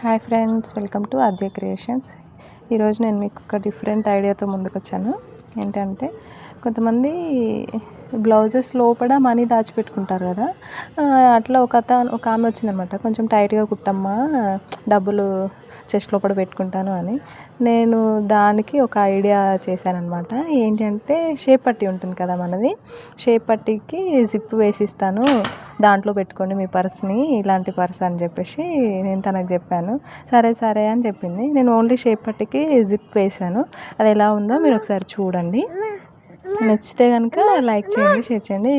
Hi friends, welcome to Aadya creations. ఈరోజు నేను మీకు ఒక డిఫరెంట్ ఐడియాతో ముందుకు వచ్చాను. ఏంటంటే కొంతమంది బ్లౌజెస్ లోపల మనీ దాచిపెట్టుకుంటారు కదా. అట్లా ఒక ఆమె వచ్చిందనమాట, కొంచెం టైట్గా కుట్టమ్మా, డబ్బులు చెస్ట్ లోపల పెట్టుకుంటాను అని. నేను దానికి ఒక ఐడియా చేశానమాట. ఏంటంటే షేప్ పట్టీ ఉంటుంది కదా మనది, షేప్ పట్టీకి జిప్ వేసిస్తాను, దాంట్లో పెట్టుకోండి మీ పర్స్ని, ఇలాంటి పర్స్ అని చెప్పేసి నేను తనకు చెప్పాను. సరే సరే అని చెప్పింది. నేను ఓన్లీ షేప్ పట్టీకి జిప్ వేసాను. అది ఎలా ఉందో మీరు ఒకసారి చూడండి. నచ్చితే కనుక లైక్ చేయండి, షేర్ చేయండి.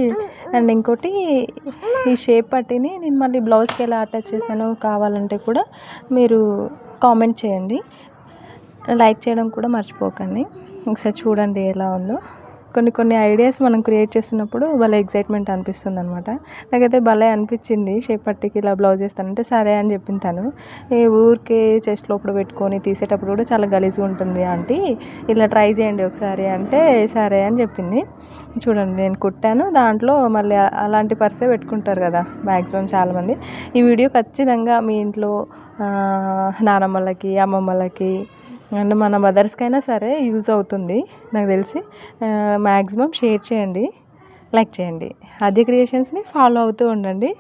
అండ్ ఇంకోటి, ఈ షేప్ పట్టీని నేను మళ్ళీ బ్లౌజ్కి ఎలా అటాచ్ చేశానో కావాలంటే కూడా మీరు కామెంట్ చేయండి. లైక్ చేయడం కూడా మర్చిపోకండి. ఒకసారి చూడండి ఎలా ఉందో. కొన్ని ఐడియాస్ మనం క్రియేట్ చేస్తున్నప్పుడు భలే ఎగ్జైట్మెంట్ అనిపిస్తుంది అనమాట. నాకైతే భలే అనిపించింది. షేప్ పట్టీకి ఇలా బ్లౌజ్ వేస్తానంటే సరే అని చెప్పింది తను. ఈ ఊరికే చెస్ట్ లోపల పెట్టుకొని తీసేటప్పుడు కూడా చాలా గలీజ్గా ఉంటుంది ఆంటీ, ఇలా ట్రై చేయండి ఒకసారి అంటే సరే అని చెప్పింది. చూడండి, నేను కుట్టాను. దాంట్లో మళ్ళీ అలాంటి పర్సే పెట్టుకుంటారు కదా మ్యాక్సిమం చాలామంది. ఈ వీడియో ఖచ్చితంగా మీ ఇంట్లో నానమ్మలకి, అమ్మమ్మలకి అండ్ మన మదర్స్కైనా సరే యూజ్ అవుతుంది నాకు తెలిసి. మ్యాక్సిమం షేర్ చేయండి, లైక్ చేయండి. ఆద్య క్రియేషన్స్ని ఫాలో అవుతూ ఉండండి.